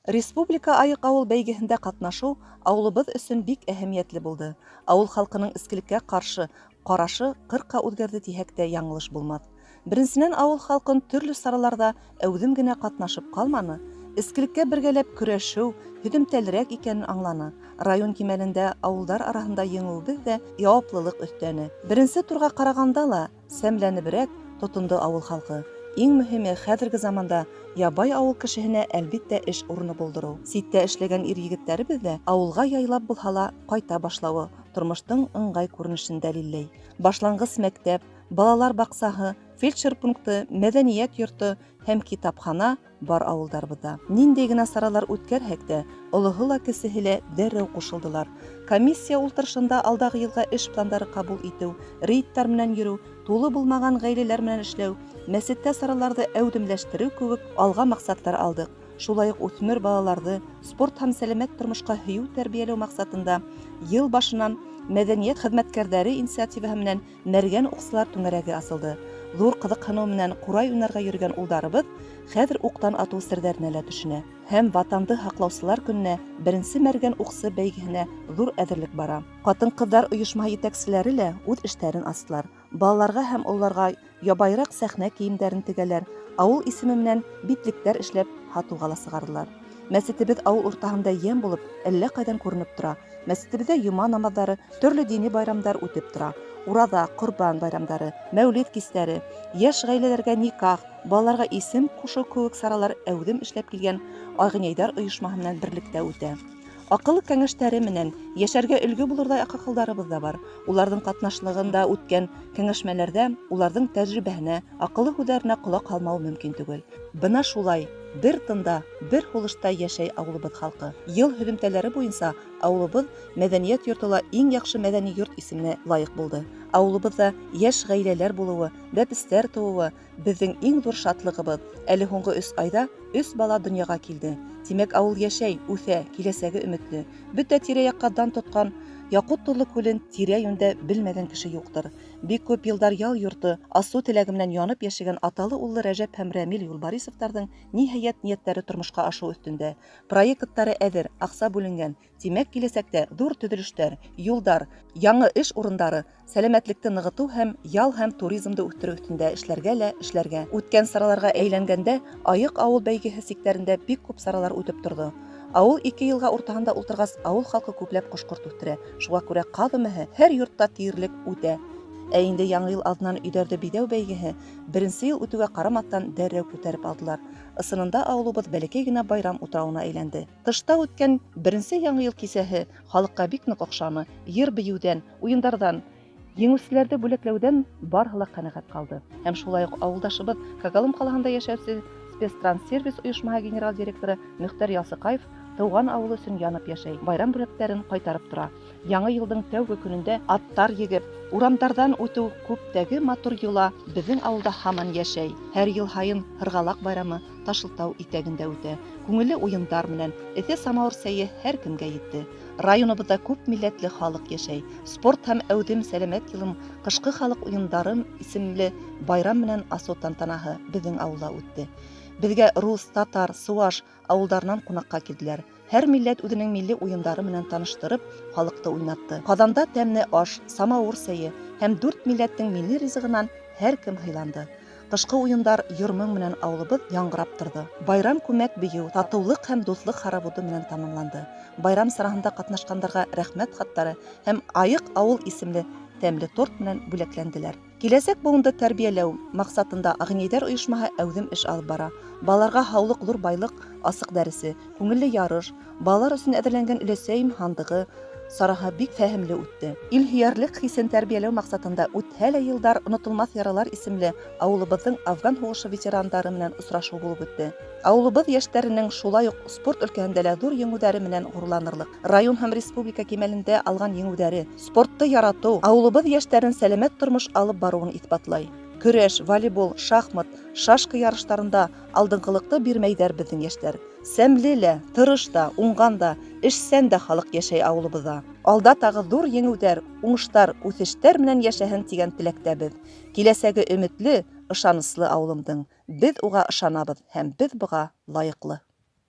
Республика Айык авыл бәйгеһендә катнашу авылыбыз өсөн бик әһәмиятле булды. Авыл халкының искелеккә каршы карашы 40-ка үҙгәрҙе тиһәк тә яңылыш булмаҫ. Беренсенән, авыл халкын төрлө сараларҙа әүҙем генә катнашып ҡалманы, искелеккә бергәләп көрәшеү һөҙөмтәлерәк икәнен аңланы. Район кимәлендә ауылдар араһында еңеүебеҙ ҙә яуаплылыҡ өҫтәне. Беренсе турға ҡарағанда ла сәмләнеберәк тотондо ауыл халҡы. Иң мөһиме, хәҙерге заманда ябай ауыл кешеһенә әлбиттә эш урыны булдырыу. Ситтә эшләгән ир-егеттәребеҙ ҙә ауылға яйлап булһа ла ҡайта башлауы тормоштоң ыңғай күренешен дәлилләй. Башланғыс мәктәп, балалар баҡсаһы, фельдшер пункты, мәҙәниәт йорто һәм китапхана бар ауылдарыбыҙҙа. Ниндәй генә саралар үткәрһәк тә, олоһо ла кесеһе лә дәррәү ҡушылдылар. Комиссия ултырышында алдағы йылға эш пландары ҡабул итеү, рейдтар менән йөрөү, тулы булмаған ғаиләләр менән эшләү, мәсеттә сараларҙы әүҙемләштереү кеүек алға маҡсаттар алдыҡ. Шулай уҡ үҫмер балаларҙы спорт һәм сәләмәт тормошҡа һөйөү тәрбиәләү маҡсатында йыл башынан мәҙәниәт хеҙмәткәрҙәре инициативаһы менән мәргән уҡсылар түңәрәге асылды. Ҙур ҡыҙыҡһыныу менән ҡурай уйнарға йөрөгән улдарыбыҙ хәҙер уҡтан атыу серҙәренә лә төшөнә. Һәм Ватанды һаҡлаусылар көнөнә, беренсе мәргән уҡсы бәйгеһенә ҙур әҙерлек бара. Ҡатын-ҡыҙҙар ойошмаһы етәкселәре лә үҙ эштәрен астылар. Балаларға һәм уларға ябайыраҡ сәхнә кейемдәрен тегәләр, ауыл исеме менән битлектәр эшләп һатыуға ла сығарҙылар. Мәсетебеҙ ауыл уртаһында йәм булып, әллә ҡайҙан күренеп тора. Мәсетебеҙҙә йома намаҙҙары, төрлө дини байрамдар үтеп тора. Ураҙа, ҡорбан байрамдары, мәүлид кистәре, йәш ғаиләләргә никах, балаларға исем ҡушыу кеүек саралар әүҙем эшләп килгән Ағинәйҙәр ойошмаһы менән берлектә үтә. Аҡыллы кәңәштәре менән йәшәргә өлгө булырҙай аҡылдарыбыҙ ҙа бар. Уларҙың ҡатнашлығында үткән кәңәшмәләрҙә уларҙың тәжрибәһенә, аҡыллы һүҙҙәренә ҡолаҡ һалмау мөмкин түгел. Бына шулай бер тында, бер һулышта йәшәй ауылыбыҙ халҡы. Йыл һөҙөмтәләре буйынса ауылыбыҙ мәҙәниәт йорто иң яҡшы мәҙәни йорт исеменә лайыҡ булды. Ауылыбыҙҙа йәш ғаиләләр булыуы, бәпестәр тыуыуы беҙҙең иң ҙур шатлығыбыҙ. Әле һуңғы 3 айҙа 3 бала донъяға килде. Тимәк, ауыл йәшәй, үҫә, киләсәге өмөтлө. Бөтә тирә-яҡҡа дан тотҡан Яҡут тоҙло күлен тирә-йүндә белмәгән кеше юҡтыр. Бик күп йылдар ял йорто, асыу теләге менән янып йәшәгән аталы уллы Рәжәп һәм Рәмил Юлбарисовтарҙың ниһайәт ниәттәре тормошҡа ашыу өҫтөндә. Проекттары әҙер, аҡса бүленгән. Тимәк, киләсәктә ҙур төҙөлөштәр, юлдар, яңы эш урындары, сәләмәтлекте нығытыу һәм ял һәм туризмды үҫтереү өҫтөндә эшләргә. Үткән сараларға әйләнгәндә, Айыҡ ауыл бәйгеһе сиктәрендә бик күп саралар үтеп торҙо. Ауыл 2 йылға уртаһында ултырғас, ауыл халҡы күпләп ҡош-ҡорт үҫтерә. Шуға күрә ҡаҙ өмәһе һәр йортта тиерлек үтә. Ә инде Яңы йыл алдынан өйҙәрҙе биҙәү бәйгеһе беренсе йыл үтеүгә ҡарамаҫтан дәррәү күтәреп алдылар. Ысынында ауылыбыҙ бәләкәй генә байрам утрауына әйләнде. Тышта үткән беренсе Яңы йыл кисәһе халыҡҡа бик ныҡ оҡшаны. Йыр-бейеүҙән, уйындарҙан, еңеүселәрҙе бүләкләүҙән барыһы ла ҡәнәғәт ҡалды. Һәм шулай уҡ ауылдашыбыҙ Когалым ҡалаһында йәшәүсе Спецтранссервис ойошмаһы генераль директоры Мөхтәр Ясыҡаев тыуған ауылы өсөн янып йәшәй, байрам бүләктәрен ҡайтарып тора. Яңы йылдың тәүге көнөндә аттар егеп, урамдарҙан үтеү күптәге матур йола беҙҙең ауылда һаман йәшәй. Һәр йыл һайын Һырғалаҡ байрамы Ташлытау итәгендә үтә. Күңелле уйындар менән эҫе самауыр сәйе һәр кемгә етте. Районыбыҙҙа күп милләтле халыҡ йәшәй. Спорт һәм әүҙем сәләмәт йылын ҡышҡы халыҡ уйындары исемле байрам менән асыу тантанаһы беҙҙең ауылда үтте. Беҙгә рус, татар, сыуаш ауылдарынан ҡунаҡҡа килделәр. Һәр милләт үҙенең милли уйындары менән таныштырып, халыҡты уйнатты. Ҡаҙанда тәмле аш, самауыр сәйе һәм 4 милләттең милли ризығынан һәр кем һыйланды. Ҡышҡы уйындар йыр-моң менән ауылыбыҙ яңғырап торҙо. Байрам күмәк бейеү, татыулыҡ һәм дуҫлыҡ хороводы менән тамамланды. Байрам сараһында ҡатнашҡандарға рәхмәт хаттары һәм Айыҡ ауыл исемле тәмле торт менән бүләкләнделәр. Киләсәк быуынды тәрбиәләү маҡсатында Ағинәйҙәр ойошмаһы әүҙем эш алып бара. Балаларға һаулыҡ ҙур байлыҡ, асыҡ дәресе, күңелле ярыш, балалар өсөн әҙерләнгән өләсәйем һандығы сараһы бик фәһемле үтте. Илһөйәрлек хисен тәрбиәләү маҡсатында үтһә лә йылдар онотолмаҫ яралар исемле ауылыбыҙҙың Афган һуғышы ветерандары менән осрашыу булып үтте. Ауылыбыҙ йәштәренең шулай уҡ спорт өлкәһендә лә ҙур еңеүҙәре менән ғорурланырлыҡ. Район һәм республика кимәлендә алған еңеүҙәре, спортты яратыу, ауылыбыҙ йәштәрен сәләмәт тормош алып барыуын иҫбатлай. Көрәш, волейбол, шахмат, шашка ярыштарында алдынғылыҡты бирмәйҙәр беҙҙең йәштәр. Сәмле лә, тырыш та, уңған да, эшсән дә халыҡ йәшәй ауылыбыҙҙа. Алда тағы ҙур еңеүҙәр, уңыштар, үҫештәр менән йәшәһен тигән теләктәбеҙ. Киләсәге өмөтлө, ышаныслы ауылымдың. Беҙ уға ышанабыҙ һәм беҙ быға лайыҡлы.